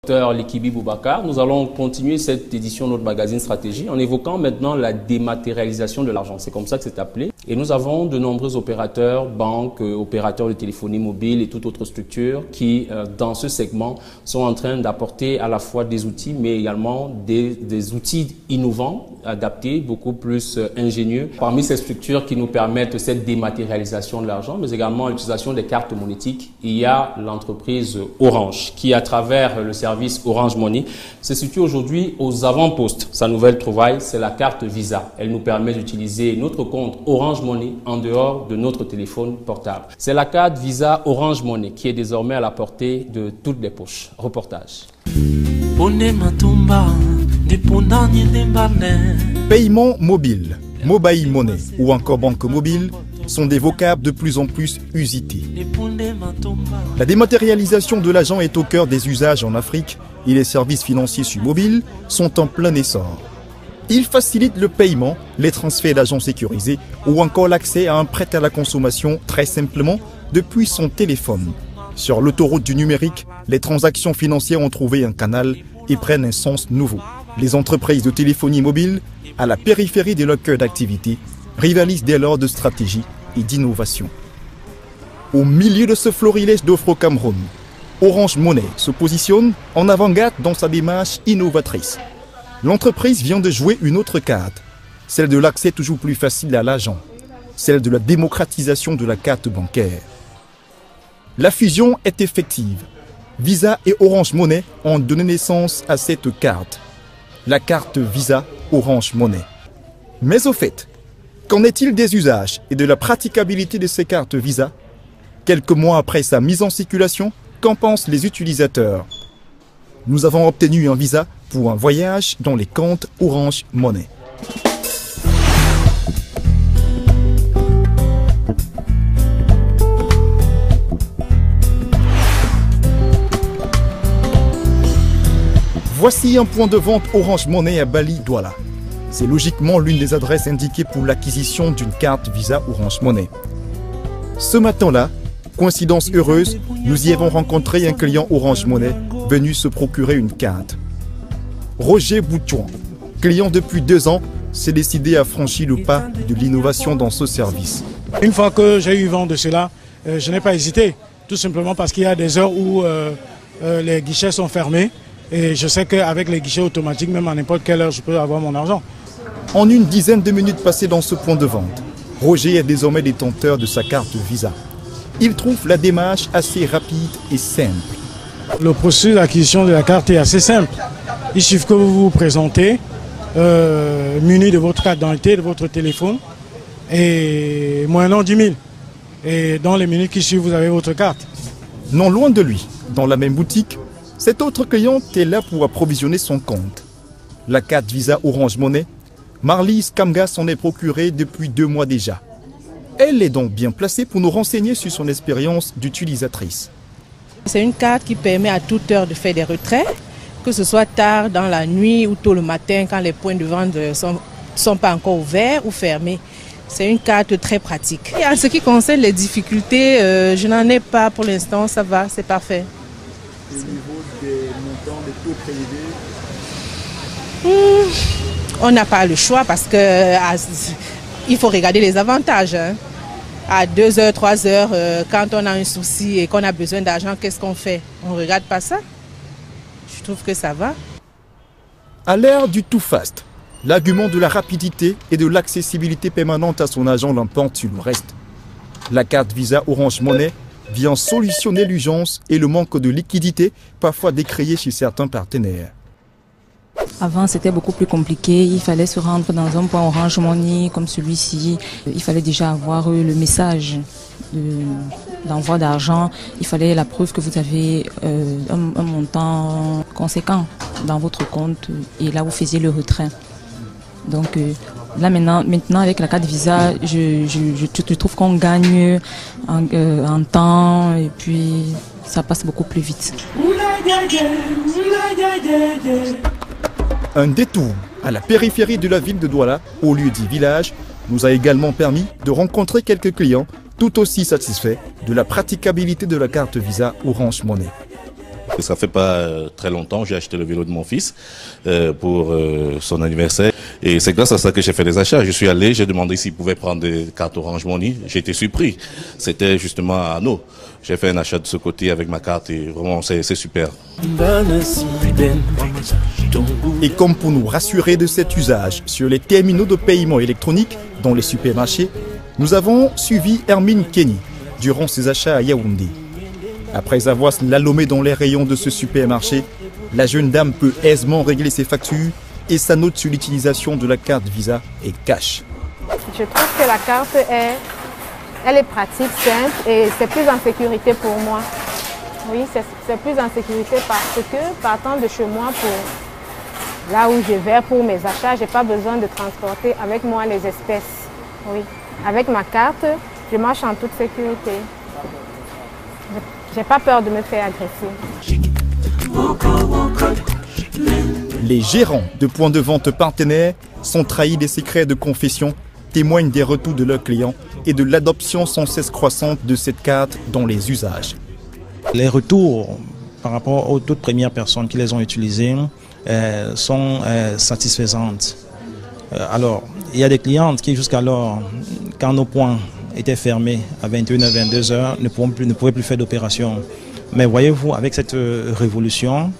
Dr Likibi Boubacar. Nous allons continuer cette édition de notre magazine Stratégie en évoquant maintenant la dématérialisation de l'argent. C'est comme ça que c'est appelé. Et nous avons de nombreux opérateurs, banques, opérateurs de téléphonie mobile et toute autre structure qui, dans ce segment, sont en train d'apporter à la fois des outils, mais également des outils innovants, adaptés, beaucoup plus ingénieux. Parmi ces structures qui nous permettent cette dématérialisation de l'argent, mais également l'utilisation des cartes monétiques, il y a l'entreprise Orange, qui à travers le service Orange Money se situe aujourd'hui aux avant-postes. Sa nouvelle trouvaille, c'est la carte Visa. Elle nous permet d'utiliser notre compte Orange Money en dehors de notre téléphone portable. C'est la carte Visa Orange Money qui est désormais à la portée de toutes les poches. Reportage. Paiement mobile, mobile money ou encore banque mobile sont des vocables de plus en plus usités. La dématérialisation de l'argent est au cœur des usages en Afrique et les services financiers sur mobile sont en plein essor. Ils facilitent le paiement, les transferts d'argent sécurisés ou encore l'accès à un prêt à la consommation très simplement depuis son téléphone. Sur l'autoroute du numérique, les transactions financières ont trouvé un canal et prennent un sens nouveau. Les entreprises de téléphonie mobile, à la périphérie de leur cœur d'activité, rivalisent dès lors de stratégie et d'innovation. Au milieu de ce florilège d'offres au Cameroun, Orange Money se positionne en avant-garde dans sa démarche innovatrice. L'entreprise vient de jouer une autre carte, celle de l'accès toujours plus facile à l'argent, celle de la démocratisation de la carte bancaire. La fusion est effective. Visa et Orange Money ont donné naissance à cette carte, la carte Visa Orange Money. Mais au fait, qu'en est-il des usages et de la praticabilité de ces cartes Visa? Quelques mois après sa mise en circulation, qu'en pensent les utilisateurs? Nous avons obtenu un visa pour un voyage dans les comptes Orange Money. Voici un point de vente Orange Money à Bali, Douala. C'est logiquement l'une des adresses indiquées pour l'acquisition d'une carte Visa Orange Money. Ce matin-là, coïncidence heureuse, nous y avons rencontré un client Orange Money venu se procurer une carte. Roger Boutouan, client depuis 2 ans, s'est décidé à franchir le pas de l'innovation dans ce service. Une fois que j'ai eu vent de cela, je n'ai pas hésité, tout simplement parce qu'il y a des heures où les guichets sont fermés et je sais qu'avec les guichets automatiques, même à n'importe quelle heure, je peux avoir mon argent. En une dizaine de minutes passées dans ce point de vente, Roger est désormais détenteur de sa carte Visa. Il trouve la démarche assez rapide et simple. Le processus d'acquisition de la carte est assez simple. Il suffit que vous vous présentez, muni de votre carte d'identité, de votre téléphone, et moyennant 10 000. Et dans les minutes qui suivent, vous avez votre carte. Non loin de lui, dans la même boutique, cet autre client est là pour approvisionner son compte. La carte Visa Orange Money, Marlise Kamga s'en est procurée depuis 2 mois déjà. Elle est donc bien placée pour nous renseigner sur son expérience d'utilisatrice. C'est une carte qui permet à toute heure de faire des retraits, que ce soit tard dans la nuit ou tôt le matin quand les points de vente ne sont pas encore ouverts ou fermés. C'est une carte très pratique. Et en ce qui concerne les difficultés, je n'en ai pas pour l'instant, ça va, c'est parfait. Au niveau des montants, des taux prélevés, on n'a pas le choix parce qu'il faut regarder les avantages. Hein. À 2 h, 3 h, quand on a un souci et qu'on a besoin d'argent, qu'est-ce qu'on fait? On ne regarde pas ça. Je trouve que ça va. À l'ère du too fast, l'argument de la rapidité et de l'accessibilité permanente à son argent l'emporte sur le reste. La carte Visa Orange Money vient solutionner l'urgence et le manque de liquidité parfois décrié chez certains partenaires. Avant, c'était beaucoup plus compliqué. Il fallait se rendre dans un point Orange Money comme celui-ci. Il fallait déjà avoir le message d'envoi d'argent. Il fallait la preuve que vous avez un montant conséquent dans votre compte et là, vous faisiez le retrait. Donc là, maintenant avec la carte Visa, je trouve qu'on gagne en temps et puis ça passe beaucoup plus vite. Un détour à la périphérie de la ville de Douala, au lieu dit village, nous a également permis de rencontrer quelques clients tout aussi satisfaits de la praticabilité de la carte Visa Orange Money. Ça fait pas très longtemps, j'ai acheté le vélo de mon fils pour son anniversaire. Et c'est grâce à ça que j'ai fait les achats. Je suis allé, j'ai demandé s'il pouvait prendre des cartes Orange Money. J'ai été surpris. C'était justement à Anneau. J'ai fait un achat de ce côté avec ma carte et vraiment c'est super. Et comme pour nous rassurer de cet usage sur les terminaux de paiement électronique dans les supermarchés, nous avons suivi Hermine Kenny durant ses achats à Yaoundé. Après avoir slalomé dans les rayons de ce supermarché, la jeune dame peut aisément régler ses factures et sa note sur l'utilisation de la carte Visa et cash. Je trouve que la carte elle est pratique, simple et c'est plus en sécurité pour moi. Oui, c'est plus en sécurité parce que partant de chez moi pour là où je vais pour mes achats, je n'ai pas besoin de transporter avec moi les espèces. Oui, avec ma carte, je marche en toute sécurité. Je n'ai pas peur de me faire agresser. Les gérants de points de vente partenaires sont trahis des secrets de confession, témoignent des retours de leurs clients et de l'adoption sans cesse croissante de cette carte dans les usages. Les retours par rapport aux toutes premières personnes qui les ont utilisées sont satisfaisantes. Alors, il y a des clientes qui jusqu'alors, quand nos points étaient fermés à 21h, 22h, ne pouvaient plus faire d'opération. Mais voyez-vous, avec cette révolution,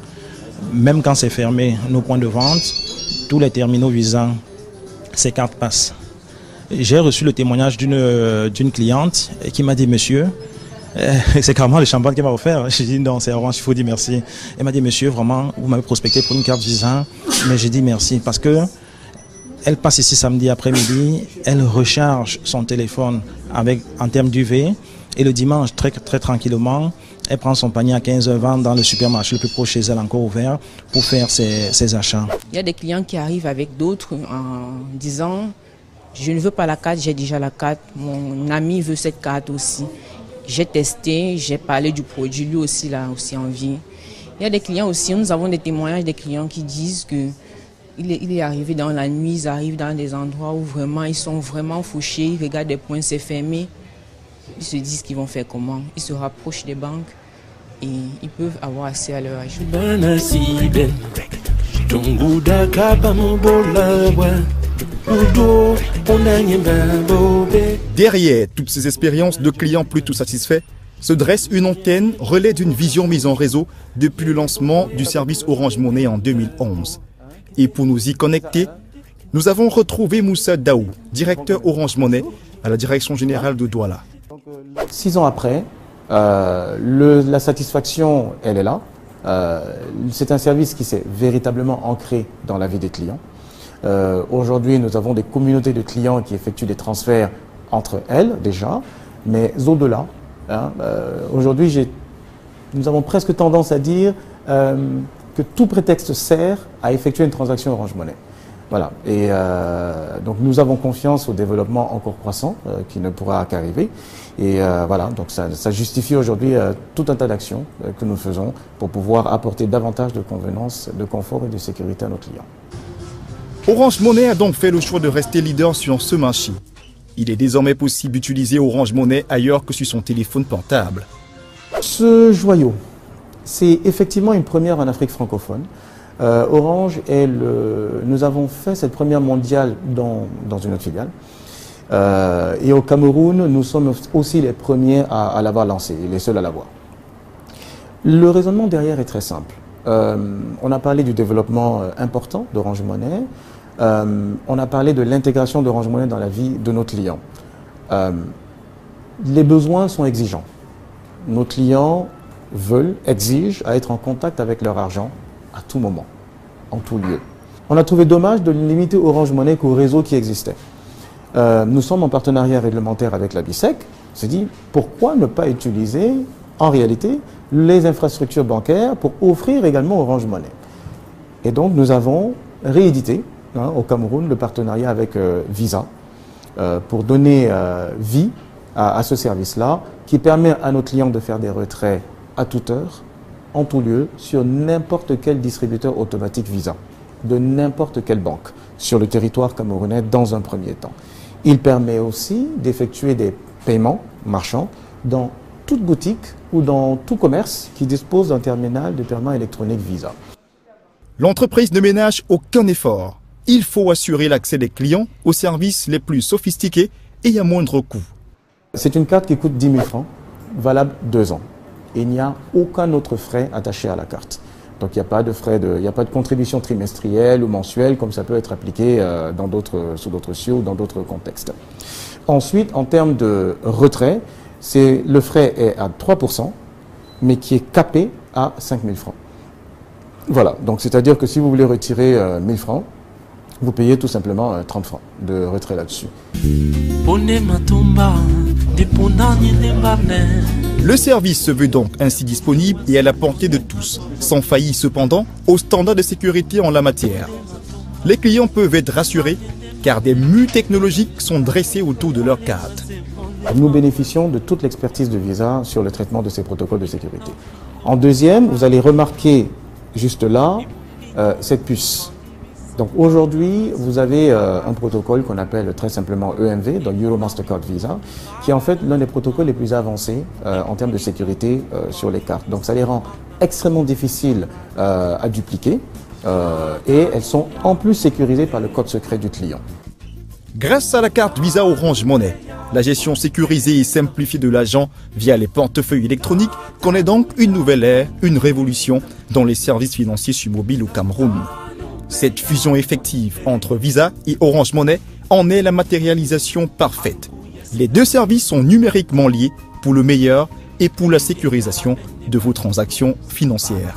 même quand c'est fermé, nos points de vente, tous les terminaux visant ces cartes passent. J'ai reçu le témoignage d'une cliente qui m'a dit, monsieur, c'est carrément le champagne qu'elle m'a offert. J'ai dit non, c'est Orange, il faut dire merci. Elle m'a dit, monsieur, vraiment, vous m'avez prospecté pour une carte Visa, mais j'ai dit merci parce que elle passe ici samedi après-midi, elle recharge son téléphone en termes d'UV et le dimanche, très tranquillement, elle prend son panier à 15h20 dans le supermarché le plus proche chez elle, encore ouvert, pour faire ses achats. Il y a des clients qui arrivent avec d'autres en disant « Je ne veux pas la carte, j'ai déjà la carte, mon ami veut cette carte aussi. » J'ai testé, j'ai parlé du produit, lui aussi il a aussi envie. Il y a des clients aussi, nous avons des témoignages des clients qui disent que il est arrivé dans la nuit, ils arrivent dans des endroits où vraiment ils sont vraiment fauchés, ils regardent des points, c'est fermé. Ils se disent qu'ils vont faire comment. Ils se rapprochent des banques et ils peuvent avoir accès à leur argent. Derrière toutes ces expériences de clients plutôt satisfaits, se dresse une antenne relais d'une vision mise en réseau depuis le lancement du service Orange Money en 2011. Et pour nous y connecter, nous avons retrouvé Moussa Daou, directeur Orange Money à la direction générale de Douala. 6 ans après, la satisfaction, elle est là. C'est un service qui s'est véritablement ancré dans la vie des clients. Aujourd'hui, nous avons des communautés de clients qui effectuent des transferts entre elles déjà, mais au-delà. Aujourd'hui, nous avons presque tendance à dire que tout prétexte sert à effectuer une transaction Orange Money. Voilà. Et donc nous avons confiance au développement encore croissant qui ne pourra qu'arriver. Et voilà, donc ça justifie aujourd'hui tout un tas d'actions que nous faisons pour pouvoir apporter davantage de convenance, de confort et de sécurité à nos clients. Orange Money a donc fait le choix de rester leader sur ce marché. Il est désormais possible d'utiliser Orange Money ailleurs que sur son téléphone portable. Ce joyau, c'est effectivement une première en Afrique francophone. Orange nous avons fait cette première mondiale dans une autre filiale. Et au Cameroun, nous sommes aussi les premiers à l'avoir lancé, les seuls à l'avoir. Le raisonnement derrière est très simple. On a parlé du développement important d'Orange Money. On a parlé de l'intégration d'Orange Money dans la vie de nos clients. Les besoins sont exigeants. Nos clients exigent à être en contact avec leur argent à tout moment, en tout lieu. On a trouvé dommage de limiter Orange Money qu'au réseau qui existait. Nous sommes en partenariat réglementaire avec la BICEC. On s'est dit, pourquoi ne pas utiliser, en réalité, les infrastructures bancaires pour offrir également Orange Money. Et donc, nous avons réédité au Cameroun le partenariat avec Visa pour donner vie à ce service-là qui permet à nos clients de faire des retraits à toute heure, en tout lieu, sur n'importe quel distributeur automatique Visa, de n'importe quelle banque, sur le territoire camerounais dans un premier temps. Il permet aussi d'effectuer des paiements marchands dans toute boutique ou dans tout commerce qui dispose d'un terminal de paiement électronique Visa. L'entreprise ne ménage aucun effort. Il faut assurer l'accès des clients aux services les plus sophistiqués et à moindre coût. C'est une carte qui coûte 10 000 francs, valable 2 ans. Et il n'y a aucun autre frais attaché à la carte. Donc il n'y a pas de frais, il n'y a pas de contribution trimestrielle ou mensuelle comme ça peut être appliqué sous d'autres cieux ou dans d'autres contextes. Ensuite, en termes de retrait, le frais est à 3%, mais qui est capé à 5 000 francs. Voilà, donc c'est-à-dire que si vous voulez retirer 1 000 francs, vous payez tout simplement 30 francs de retrait là-dessus. Le service se veut donc ainsi disponible et à la portée de tous, sans faillir cependant aux standards de sécurité en la matière. Les clients peuvent être rassurés car des murs technologiques sont dressés autour de leur carte. Nous bénéficions de toute l'expertise de Visa sur le traitement de ces protocoles de sécurité. En deuxième, vous allez remarquer juste là cette puce. Donc aujourd'hui, vous avez un protocole qu'on appelle très simplement EMV, donc Euro Mastercard Visa, qui est en fait l'un des protocoles les plus avancés en termes de sécurité sur les cartes. Donc ça les rend extrêmement difficiles à dupliquer et elles sont en plus sécurisées par le code secret du client. Grâce à la carte Visa Orange Money, la gestion sécurisée et simplifiée de l'argent via les portefeuilles électroniques connaît donc une nouvelle ère, une révolution dans les services financiers sur mobile au Cameroun. Cette fusion effective entre Visa et Orange Money en est la matérialisation parfaite. Les deux services sont numériquement liés pour le meilleur et pour la sécurisation de vos transactions financières.